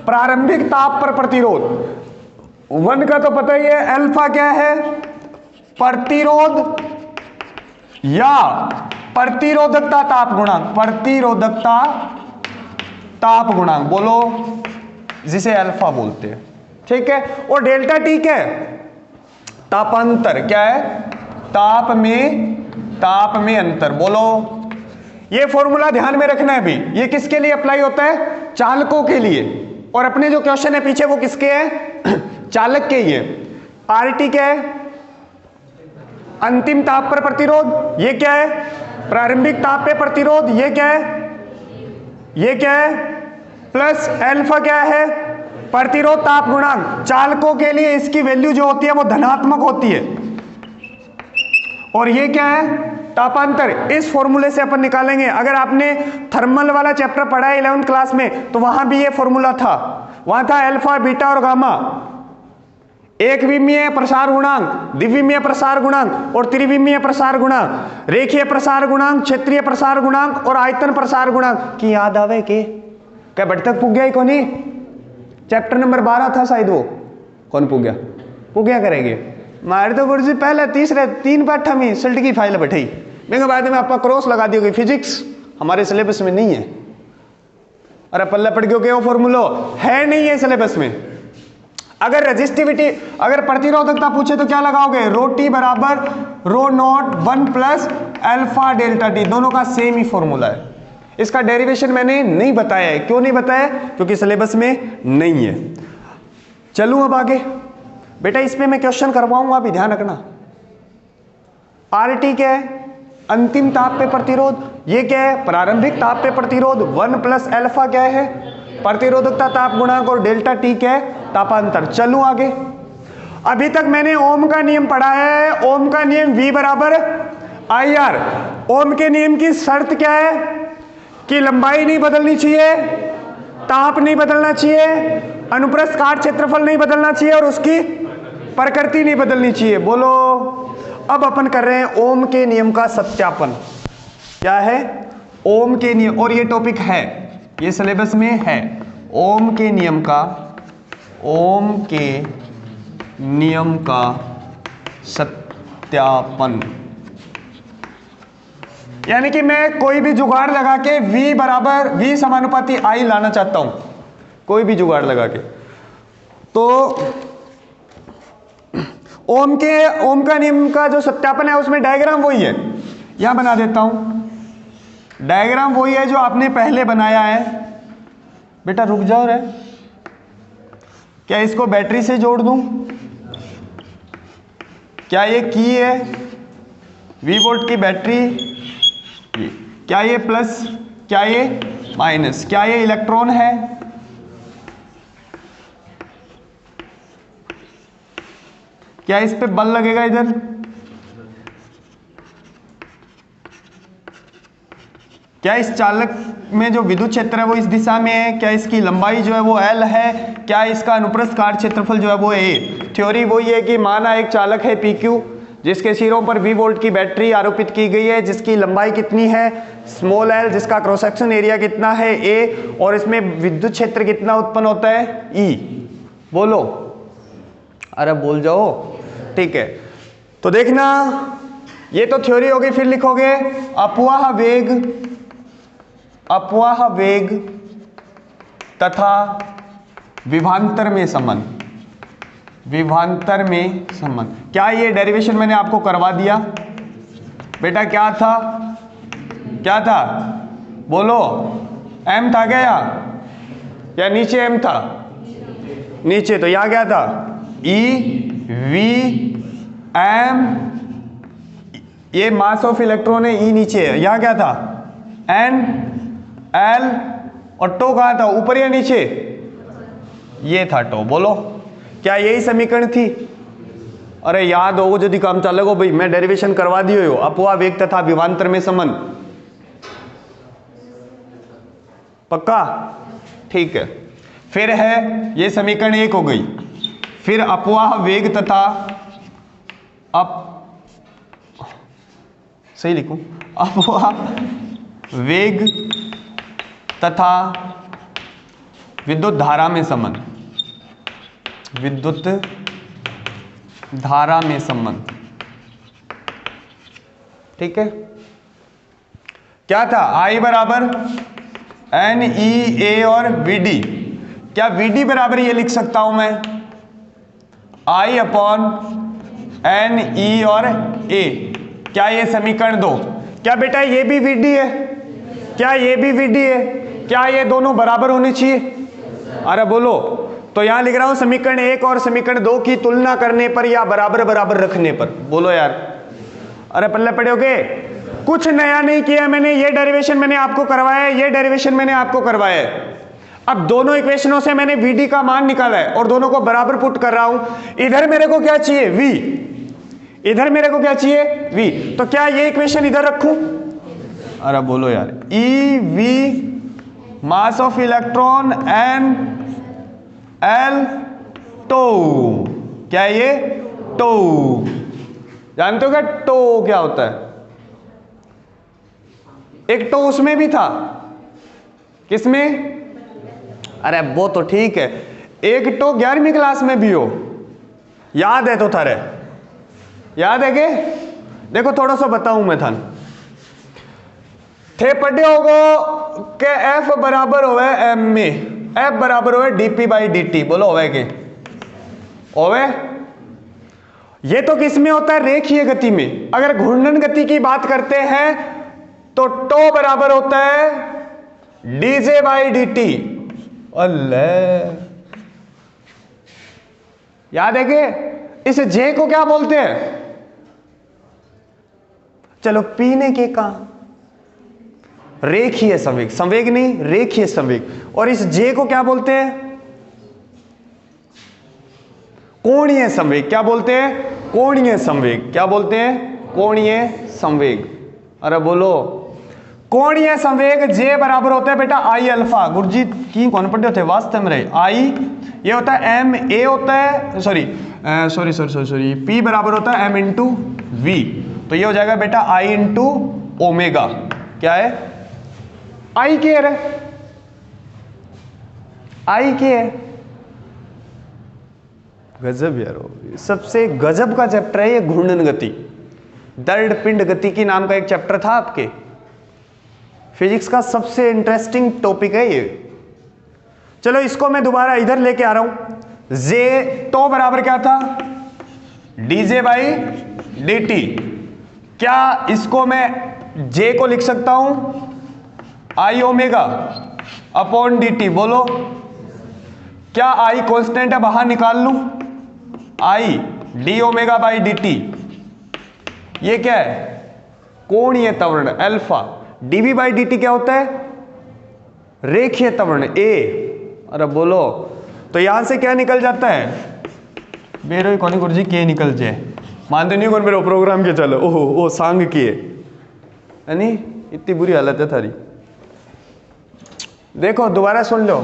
प्रारंभिक ताप पर प्रतिरोध। 1 का तो पता ही है। अल्फा क्या है? प्रतिरोध या प्रतिरोधकता ताप गुणांक, प्रतिरोधकता ताप गुणांक, बोलो, जिसे अल्फा बोलते हैं, ठीक है। और डेल्टा टी क्या है? तापांतर। क्या है? ताप में अंतर। बोलो, ये फॉर्मूला ध्यान में रखना है भी। ये किसके लिए अप्लाई होता है? चालकों के लिए। और अपने जो क्वेश्चन है पीछे वो किसके हैं? चालक के ही है। RT क्या है? अंतिम ताप पर प्रतिरोध। ये क्या है? प्रारंभिक ताप पे प्रतिरोध। ये क्या है? ये क्या है? प्लस अल्फा क्या है? प्रतिरोध ताप गुणांक। चालकों के लिए इसकी वैल्यू जो होती है वो धनात्मक होती है। और ये क्या है? तापांतर। इस फॉर्मूले से अपन निकालेंगे। अगर आपने थर्मल वाला चैप्टर पढ़ा है 11th क्लास में, तो वहां भी ये फॉर्मूला था। वहां था अल्फा, बीटा और गामा। एक विमीय प्रसार गुणांक, द्विविमीय प्रसार गुणांक और त्रिविमीय प्रसार गुणांक, रेखीय प्रसार गुणांक, क्षेत्रीय प्रसार गुणांक और आयतन प्रसार गुणांक की याद आवे के? क्या बट तक पुग गया ही कोनी? चैप्टर नंबर 12 था शायद वो। कौन पुग गया करेंगे? मारे तो गुरुजी पहले 3 पाठ में सल्ट की फाइल बैठी, मैं बाद में आपका क्रॉस लगा दिया। फिजिक्स हमारे सिलेबस में नहीं है। अरे पल्ला पड़ गयो के वो फॉर्मूला है नहीं है सिलेबस में। अगर रेजिस्टिविटी, अगर प्रतिरोधकता पूछे तो क्या लगाओगे, रो टी बराबर rho naught 1 plus alpha delta t, दोनों का सेम ही फॉर्मूला है। इसका डेरिवेशन मैंने नहीं बताया है। क्यों नहीं बताया? क्योंकि सिलेबस में नहीं है। चलूं अब आगे बेटा, इस पे मैं क्वेश्चन करवाऊंगा, अभी ध्यान रखना। आरटी क्या है? अंतिम ताप पे प्रतिरोध। ये क्या है? प्रारंभिक ताप पे प्रतिरोध। 1 प्लस अल्फा क्या है? प्रतिरोधकता ताप गुणांक, और डेल्टा टी क्या है? तापांतर। चलूं आगे। अभी तक मैंने ओम का नियम पढ़ा है। ओम का नियम V बराबर आई आर। ओम के नियम की शर्त क्या है? कि लंबाई नहीं बदलनी चाहिए, ताप नहीं बदलना चाहिए, अनुप्रस्थ काट क्षेत्रफल नहीं बदलना चाहिए, और उसकी प्रकृति नहीं बदलनी चाहिए। बोलो। अब अपन कर रहे हैं ओम के नियम का सत्यापन। क्या है? ओम के नियम, और ये टॉपिक है, ये सिलेबस में है। ओम के नियम का सत्यापन, यानी कि मैं कोई भी जुगाड़ लगा के V बराबर V समानुपाती I लाना चाहता हूं, कोई भी जुगाड़ लगा के। तो ओम का नियम का जो सत्यापन है उसमें डायग्राम वही है, यहां बना देता हूं। डायग्राम वही है जो आपने पहले बनाया है। बेटा रुक जाओ रे, क्या इसको बैटरी से जोड़ दूं? क्या ये की है? V वोल्ट की बैटरी, क्या ये प्लस, क्या ये माइनस, क्या ये इलेक्ट्रॉन है? क्या इस पे बल लगेगा इधर? क्या इस चालक में जो विद्युत क्षेत्र है वो इस दिशा में है? क्या इसकी लंबाई जो है वो L है? क्या इसका अनुप्रस्थ काट क्षेत्रफल जो है वो A? थ्योरी वही है कि माना एक चालक है PQ, जिसके सिरों पर V वोल्ट की बैटरी आरोपित की गई है, जिसकी लंबाई कितनी है स्मॉल l, जिसका क्रॉस सेक्शन एरिया कितना है A, और इसमें विद्युत क्षेत्र कितना उत्पन्न होता है E। बोलो, अरे बोल जाओ। ठीक है, तो देखना ये तो थ्योरी होगी। फिर लिखोगे अपवाह वेग तथा विभवांतर में संबंध। विभवांतर में संबंध, क्या ये डेरिवेशन मैंने आपको करवा दिया? बेटा क्या था? क्या था? बोलो। m था क्या यहाँ, या नीचे m था? नीचे, तो यहाँ क्या था? E V m, ये मास ऑफ इलेक्ट्रॉन है, E नीचे है। यहाँ क्या था? N L, और टो कहाँ था? ऊपर या नीचे? ये था टो। बोलो, क्या यही समीकरण थी? अरे याद होगा यदि काम चलेगा भाई, मैं डेरिवेशन करवा दियो हो। अपवाह वेग तथा विभवांतर में संबंध, पक्का? ठीक है, फिर है ये समीकरण 1 हो गई। फिर अपवाह वेग तथा सही लिखूं, अपवाह वेग तथा विद्युत धारा में संबंध। विद्युत धारा में संबंध, ठीक है। क्या था? I बराबर NE A और VD। क्या VD बराबर ये लिख सकता हूं मैं, I अपॉन NE और A? क्या ये समीकरण 2? क्या बेटा ये भी VD है? क्या ये भी VD है? क्या ये दोनों बराबर होने चाहिए? अरे बोलो। तो यहां लिख रहा हूं समीकरण 1 और समीकरण 2 की तुलना करने पर या बराबर बराबर रखने पर। बोलो यार, अरे पल्ले पड़ोगे। कुछ नया नहीं किया मैंने, ये डेरिवेशन मैंने आपको करवाया है, ये डेरिवेशन मैंने आपको करवाया है। अब दोनों इक्वेशनों से मैंने VD का मान निकाला है और दोनों को बराबर पुट कर रहा हूं। इधर मेरे को क्या चाहिए? V। इधर मेरे को क्या चाहिए? V। तो क्या ये इक्वेशन इधर रखूं? अरे बोलो यार, EV mass of electron N L टो। क्या है ये? टो। जानते हो क्या टो क्या होता है? एक टो उसमें भी था, किसमें? अरे वो तो ठीक है, एक टो 11वीं क्लास में भी हो, याद है तो थारे? याद है के? देखो थोड़ा सा बताऊं मैं थान। थे पढ़े होगो के F बराबर होवे M में, F बराबर होवे dP बाई dt। बोलो होवे के? ओवे ये तो किस में होता है? रेखीय गति में। अगर घूर्णन गति की बात करते हैं तो टो बराबर होता है डीजे बाई डी टी। अल्लाह, याद है कि इस जे को क्या बोलते हैं? चलो पीने के का रेखीय संवेग, संवेग नहीं रेखीय संवेग। और इस जे को क्या बोलते हैं? कोणीय संवेग। क्या बोलते हैं? कोणीय संवेग। क्या बोलते हैं? कोणीय संवेग। अरे बोलो, कोणीय संवेग जे बराबर होता है बेटा आई अल्फा। गुरुजी की कौन पढ़ते होते वास्तव में रहे आई, ये होता है एम ए होता है, सॉरी पी बराबर होता है एम इंटू वी। तो ये हो जाएगा बेटा आई इंटू ओमेगा। क्या है? आई के है, आई के है। गजब यार, सबसे गजब का चैप्टर है ये घूर्णन गति। दर्द पिंड गति की नाम का एक चैप्टर था आपके फिजिक्स का, सबसे इंटरेस्टिंग टॉपिक है ये। चलो इसको मैं दोबारा इधर लेके आ रहा हूं। जे तो बराबर क्या था? D J by D T. क्या इसको मैं जे को लिख सकता हूं I omega upon D T? बोलो, क्या आई कांस्टेंट है? बाहर निकाल लूं I D omega by D T. ये क्या है? कोणीय त्वरण alpha. D V by D T क्या होता है? रेखीय त्वरण ए। अरे बोलो, तो यहां से क्या निकल जाता है? मेरे कौन गुरुजी के निकल जाए, मानते नहीं कौन मेरे प्रोग्राम के। चलो ओह सांग किए, यानी इतनी बुरी हालत है थारी। देखो दोबारा सुन लो,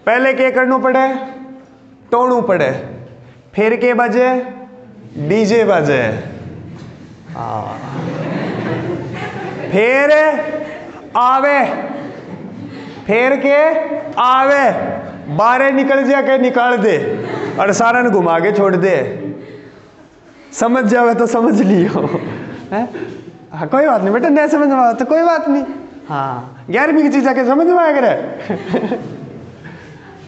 पहले के करनू पड़े, टोणू पड़े, फिर के बजे डीजे बजे, फिर आवे, फिर के आवे, बारे निकल जा के निकाल दे और सारा ने घुमा के छोड़ दे। समझ जावे तो समझ लियो। हाँ कोई बात नहीं बेटा, नहीं समझ में तो कोई बात नहीं। हाँ 11वीं की चीज आके समझ में आया करे।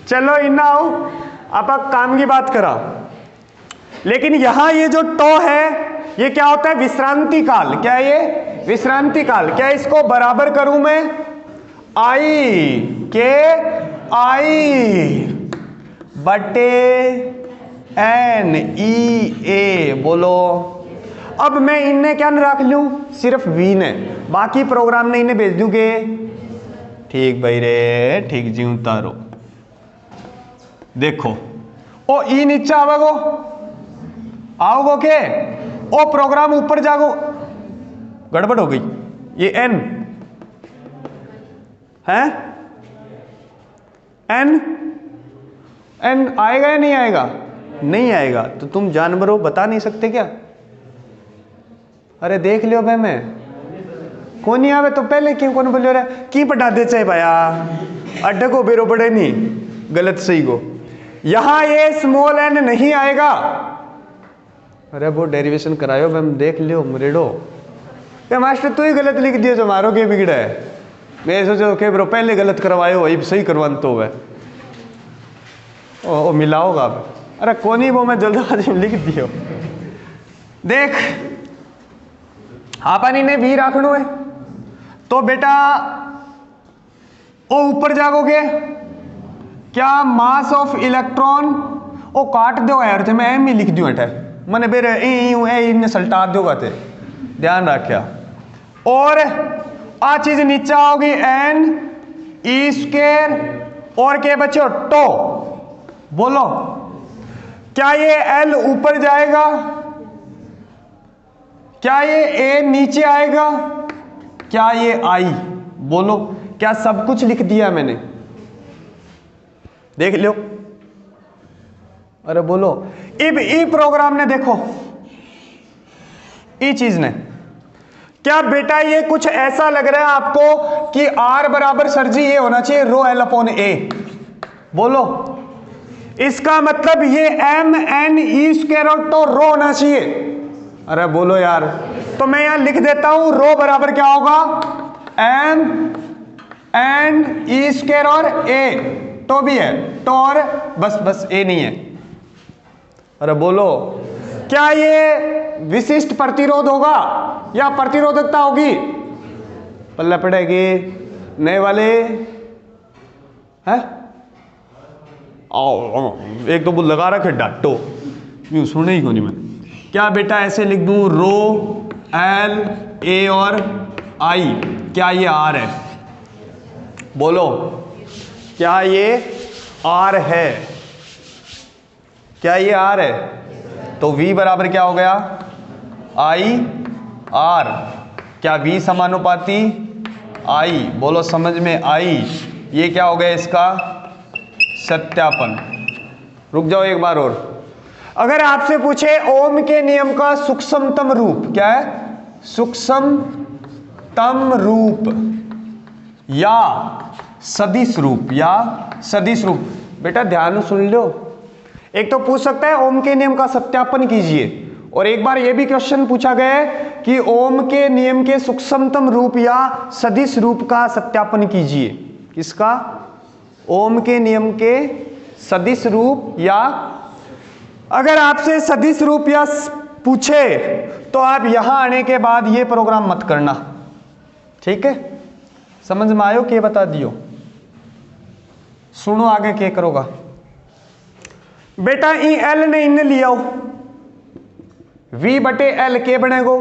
चलो इन्ना आओ, आप काम की बात करा। लेकिन यहां ये जो टो है ये क्या होता है? विश्रांति काल। क्या है ये? विश्रांति काल। क्या इसको बराबर करूं मैं आई के आई बटे एन ई ए। बोलो, अब मैं इन्हें क्या रख लूं? सिर्फ वी ने, बाकी प्रोग्राम ने इन्हें भेज दूंगे। ठीक भाई रे, ठीक जी उतारो। देखो ओ ई नीचे आवेगो, आओगो के ओ प्रोग्राम ऊपर जागो। गड़बड़ हो गई। ये एन है, एन एन आएगा या नहीं आएगा? नहीं आएगा। तो तुम जानवर हो, बता नहीं सकते क्या? अरे देख लियो भाई, मैं कौन नहीं आवे तो पहले क्यों कौन बोलियो रे की पटा दे चाहे भाया अड्डे को बेरो पड़े नहीं, गलत सही को। यहां ये स्मॉल एन नहीं आएगा। अरे वो डेरिवेशन करायो मैं देख लियो मरेडो। मास्टर तू ही गलत लिख दियो जो मारो के बिगड़ा है। मैं सोचो के ब्रो पहले गलत करवायो वही सही करवान तो है ओ मिलाओगा। अरे कोनी वो मैं जल्दबाजी में लिख दियो। देख आपनी ने भी रखनो है तो बेटा ओ ऊपर जागोगे क्या मास ऑफ इलेक्ट्रॉन ओ काट दो यार थे, मैं एम ही लिख दूं अटे मैंने बेरे इन्हें सल्टा दोगा थे, ध्यान रखा। और आ चीज नीचे आओगी एन ई स्क्वायर और के बच्चों टो। बोलो क्या ये एल ऊपर जाएगा? क्या ये ए नीचे आएगा? क्या ये आई? बोलो क्या सब कुछ लिख दिया मैंने? देख लो। अरे बोलो इब ई प्रोग्राम ने देखो ई चीज ने क्या बेटा ये कुछ ऐसा लग रहा है आपको कि आर बराबर सर जी ये होना चाहिए रो एल अपॉन ए। बोलो इसका मतलब ये एम एन ई स्क्वायर और तो रो होना चाहिए। अरे बोलो यार, तो मैं यहां लिख देता हूं रो बराबर क्या होगा एम एन ई स्क्वायर और ए तो भी है तो और बस ए नहीं है। अरे बोलो, क्या ये विशिष्ट प्रतिरोध होगा या प्रतिरोधकता होगी? पल्ले पड़ेगी नए वाले हैं। आओ एक तो लगा रखे डाटो, यूं सुने ही को नहीं मैंने। क्या बेटा ऐसे लिख दूं, रो एल ए और आई, क्या ये आर है? बोलो, क्या ये आर है? क्या ये आर है? तो V बराबर क्या हो गया, आई आर। क्या V समानुपाती I? बोलो समझ में आई। ये क्या हो गया इसका सत्यापन। रुक जाओ एक बार और। अगर आपसे पूछे ओम के नियम का सूक्ष्मतम रूप क्या है, सूक्ष्मतम रूप या सदिश रूप, या सदिश रूप, बेटा ध्यान सुन लो। एक तो पूछ सकता है ओम के नियम का सत्यापन कीजिए, और एक बार यह भी क्वेश्चन पूछा गया है कि ओम के नियम के सूक्ष्मतम रूप या सदिश रूप का सत्यापन कीजिए। किसका? ओम के नियम के सदिश रूप। या अगर आपसे सदिश रूप या पूछे तो आप यहां आने के बाद ये प्रोग्राम मत करना, ठीक है? समझ में आयो के बता दियो। सुनो आगे क्या करोगा बेटा। ई एल ने इन लिया V बटे एल के बनेगो,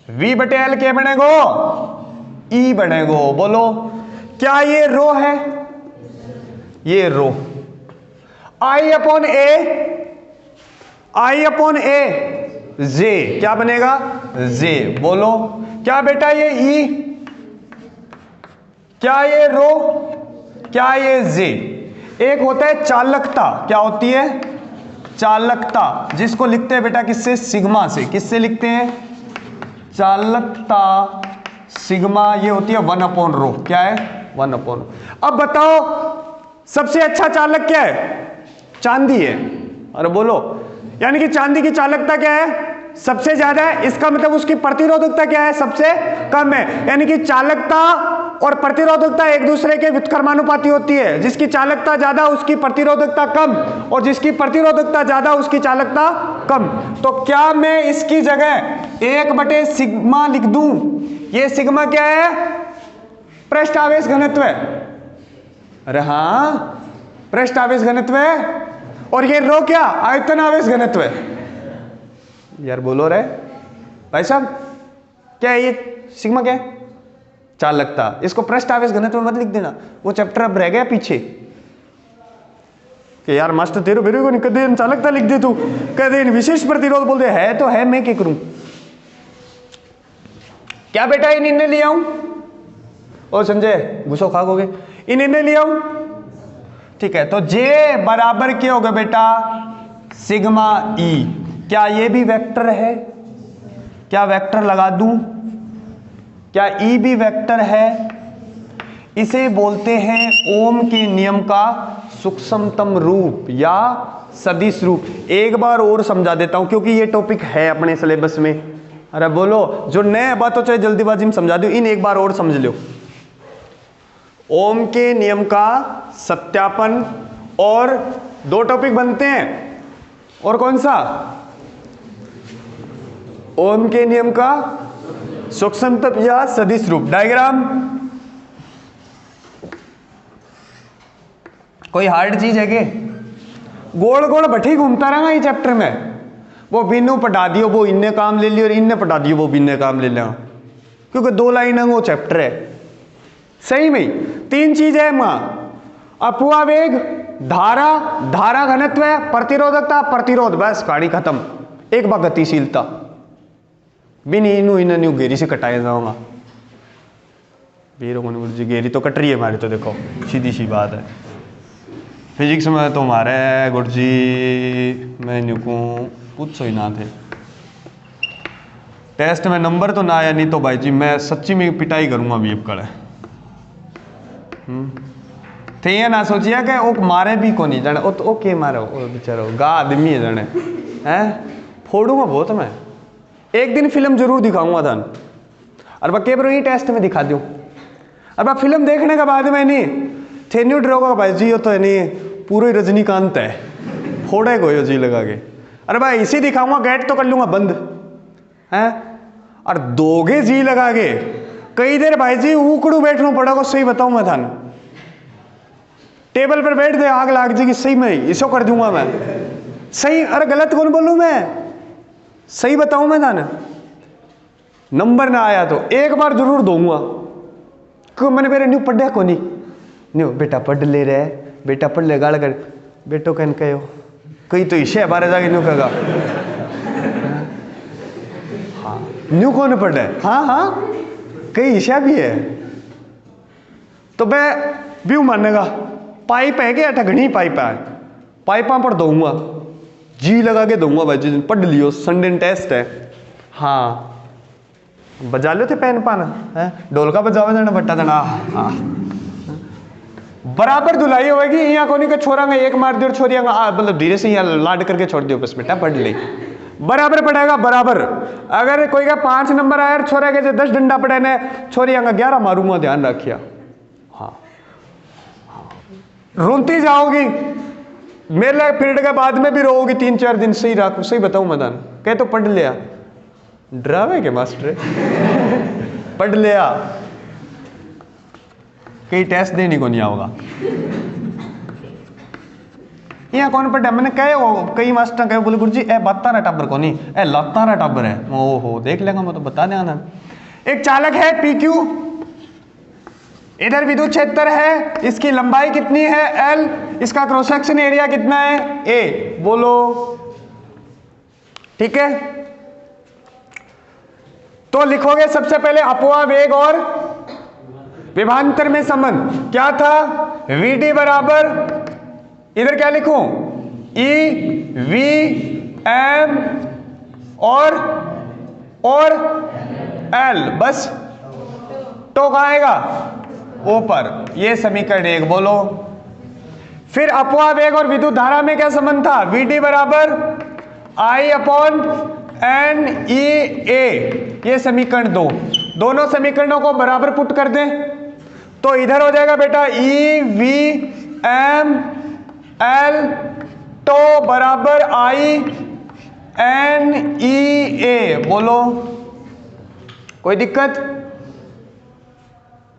V बटे एल के बनेगो, E बनेगो। बोलो, क्या ये रो है? ये रो। I अपॉन ए जे क्या बनेगा, जे। बोलो, क्या बेटा ये E, क्या ये रो, क्या ये जे? एक होता है चालकता, क्या होती है चालकता, जिसको लिखते हैं बेटा किससे, सिग्मा से। किससे लिखते हैं? चालकता सिग्मा, ये होती है 1 अपॉन रो। क्या है? 1 अपॉन। अब बताओ सबसे अच्छा चालक क्या है? चांदी है। अरे बोलो, यानी कि चांदी की चालकता क्या है? सबसे ज्यादा है। इसका मतलब उसकी प्रतिरोधकता क्या है? सबसे कम है। यानी कि चालकता और प्रतिरोधकता एक दूसरे के व्युत्क्रमानुपाती होती है। जिसकी चालकता ज्यादा उसकी प्रतिरोधकता कम, और जिसकी प्रतिरोधकता ज्यादा उसकी चालकता कम। तो क्या मैं इसकी जगह 1 बटे सिग्मा लिख दूं? ये सिग्मा क्या है? पृष्ठ आवेश घनत्व है। अरे हाँ, पृष्ठ आवेश घनत्व है। और ये रो क्या? आयतन आवेश घनत्व है। यार बोलो रे भाई साहब, क्या है ये सिग्मा? क्या है? चालकता। इसको पृष्ठ आवेश घनत्व मत लिख देना, वो चैप्टर अब रह गया पीछे कि यार मास्टर तेरे बेरे को नहीं कदे चालकता लिख दे, तू कदे विशेष प्रतिरोध बोल दे। है तो है, मैं क्या करूं? क्या बेटा इन निर्णय ले आऊं? ओ संजय घुसो खाओगे, इन निर्णय ले आऊं? ठीक है, तो जे बराबर क्या होगा बेटा? सिग्मा ई। क्या ये भी वेक्टर है? क्या वेक्टर लगा दूं? क्या ई भी वेक्टर है? इसे बोलते हैं ओम के नियम का सूक्ष्मतम रूप या सदिश रूप। एक बार और समझा देता हूं क्योंकि ये टॉपिक है अपने सिलेबस में। अरे बोलो, जो नए बात हो चाहे जल्दीबाजी में समझा दो, इन एक बार और समझ लो। ओम के नियम का सत्यापन, और 2 टॉपिक बनते हैं, और कौन सा? ओम के नियम का सूक्ष्मतम या सदिश रूप। डायग्राम कोई हार्ड चीज है के? गोल गोल भट्टी घूमता रहा ये चैप्टर में। वो बिन्नू पटा दियो, वो इन्ने काम ले लियो, और इन्ने पटा दियो, वो बिन्ने काम ले लिया। क्योंकि 2 लाइन है वो चैप्टर है। सही में 3 चीज है मां, अपवावेग, धारा, धारा घनत्व, प्रतिरोधकता, प्रतिरोध, बस कहानी खत्म। एक बार गतिशीलता बिन इनू इन घेरी से कटाया जाऊंगा। वीरों को जी घेरी तो कट रही है हमारी, तो देखो सीधी सी बात है। फिजिक्स में तो हमारे गुरुजी मैं न्यूकू पूछो ही ना थे। टेस्ट में नंबर तो ना आया, नहीं तो भाई जी मैं सच्ची में पिटाई करूंगा अभी अब कड़े। थे ये ना सोचिए कि वो मारे भी को नहीं जाने, वो तो ओके मारो, वो बेचारो गा आदमी है जाने हैं। फोड़ूंगा बहुत मैं, एक दिन फिल्म जरूर दिखाऊंगा था। और बा केवल ही टेस्ट में दिखा दूं। और बा फिल्म देखने के बाद में नहीं थे न्यू ड्रोगा भाई जी, ये तो नहीं पूरे रजनीकांत है। फोड़े को यो जी लगा के। अरे भाई इसी दिखाऊंगा, गेट तो कर लूंगा बंद है, और दोगे जी लगा के कई देर भाई जी उकड़ू बैठना पड़ेगा। सही बताऊं मैं थाने, टेबल पर बैठ दे आग लाग जाएगी, सही में इसो कर दूंगा मैं सही। अरे गलत कौन बोलूं मैं, सही बताऊं मैं थाने। नंबर ना आया तो एक बार जरूर दूंगा, क्यों मैंने मेरे न्यू पढ़ा को नहीं न्यू बेटा पढ़ ले रहे, बेटा पढ़ ले, गाल कर बेटो कहन कहो कई तो इसे बारे जाके न्यू कहेगा हाँ न्यू कौन पढ़ है, हाँ हाँ कई ईशा भी है तो मैं व्यू मानेगा। पाइप है क्या ठगनी पाइप है, पाइपा पर दूंगा जी लगा के दूंगा भाई जी। पढ़ लियो संडे टेस्ट है, हाँ बजा लो थे पैन पाना है, ढोलका बजावा जाना बट्टा देना। हाँ बराबर धुलाई होगी, यहाँ कोनी के छोरा में एक मार दियो, छोरिया मतलब धीरे से यहाँ लाड करके छोड़ दियो, बस बेटा पढ़ ले, बराबर पड़ेगा बराबर। अगर कोई का 5 नंबर आया छोरा के 10 डंडा पड़े ने, छोरिया का 11 मारूंगा, ध्यान रखिया। हाँ रोती जाओगी, मेरे पीरियड के बाद में भी रोओगी 3-4 दिन। सही रखो, सही बताऊं मैदान कह तो पढ़ लिया, डरावे के मास्टर पढ़ लिया, कई टेस्ट देने को नहीं आओगा। यहाँ कौन पढ़ा, मैंने कहे कई मास्टर कहे बोले गुरु जी ए बत्ता रहा टब्बर को नहीं, ए लगता रहा टब्बर है। ओहो देख लेगा मैं तो बता देगा। एक चालक है PQ, इधर विद्युत क्षेत्र है, इसकी लंबाई कितनी है L, इसका क्रॉस सेक्शन एरिया कितना है A, बोलो। ठीक है तो लिखोगे सबसे पहले अपवाह वेग और विभवांतर में संबंध क्या था, VD बराबर इधर क्या लिखूं E V M और L, बस तो कहाँ आएगा ऊपर, ये समीकरण 1, बोलो। फिर अपवाह वेग और विद्युत धारा में क्या संबंध था, VD बराबर I/NE/A, ये समीकरण 2। दोनों समीकरणों को बराबर पुट कर दें तो इधर हो जाएगा बेटा EVML तो बराबर I/NE/A, बोलो। कोई दिक्कत,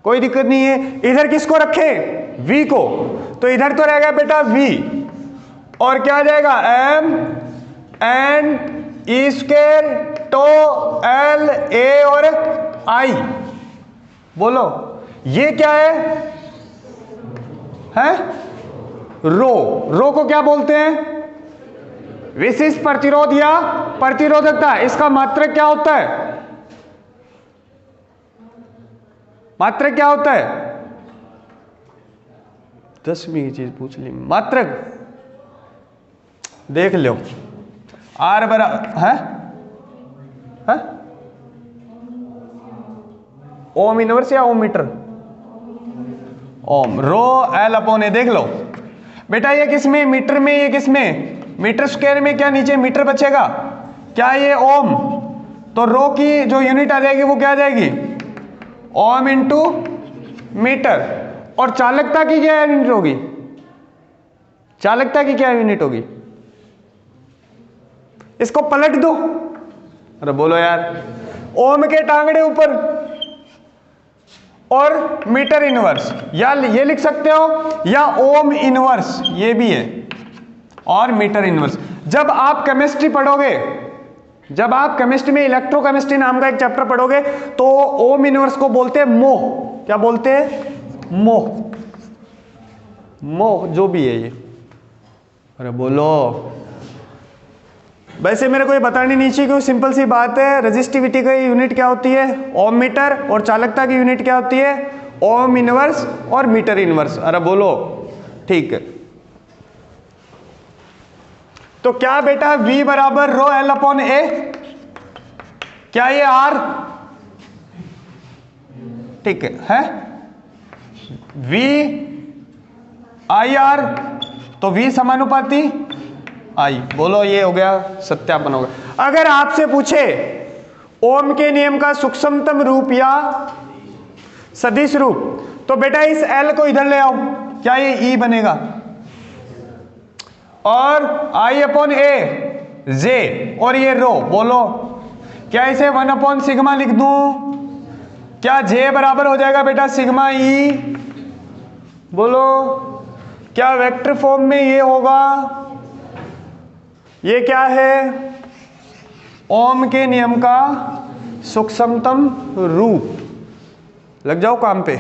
कोई दिक्कत नहीं है। इधर किसको रखे, V को, तो इधर तो रहेगा बेटा V और क्या आ जाएगा M/N/E² तो L/A और I, बोलो। ये क्या है रो को क्या बोलते हैं, विशिष्ट प्रतिरोध या प्रतिरोधकता। इसका मात्रक क्या होता है, मात्रक क्या होता है, 10वीं की चीज पूछ ली। मात्रक देख लो, R बराबर है ओम इनवर्स या ओम मीटर, ओम रो L/A, देख लो बेटा। ये किसमें, मीटर में, ये किसमें, मीटर स्क्वायर में, क्या नीचे मीटर बचेगा, क्या ये ओम, तो रो की जो यूनिट आ जाएगी वो क्या आ जाएगी, ओम इंटू मीटर। और चालकता की क्या यूनिट होगी, चालकता की क्या यूनिट होगी, इसको पलट दो, अरे बोलो यार, ओम के टांगड़े ऊपर और मीटर इनवर्स, या ये लिख सकते हो, या ओम इनवर्स ये भी है और मीटर इनवर्स। जब आप केमिस्ट्री पढ़ोगे, जब आप केमिस्ट्री में इलेक्ट्रोकेमिस्ट्री नाम का एक चैप्टर पढ़ोगे तो ओम इनवर्स को बोलते हैं मोह, क्या बोलते हैं, मोह जो भी है ये, अरे बोलो। वैसे मेरे को ये बतानी नहीं चाहिए क्योंकि सिंपल सी बात है, रेजिस्टिविटी की यूनिट क्या होती है, ओम मीटर, और चालकता की यूनिट क्या होती है, ओम इनवर्स और मीटर इनवर्स, अरे बोलो। ठीक है तो क्या बेटा V बराबर रो L/A, क्या ये R, ठीक है V IR तो V समानुपाती I, बोलो। ये हो गया, सत्यापन हो गया। अगर आपसे पूछे ओम के नियम का सूक्ष्मतम रूप या सदिश रूप, तो बेटा इस L को इधर ले आओ, क्या ये E बनेगा, और आई अपॉन ए जे और ये रो। बोलो क्या इसे 1 अपॉन सिग्मा लिख दूं? क्या जे बराबर हो जाएगा बेटा सिग्मा ई? बोलो क्या वेक्टर फॉर्म में ये होगा? ये क्या है? ओम के नियम का सूक्ष्मतम रूप। लग जाओ काम पे।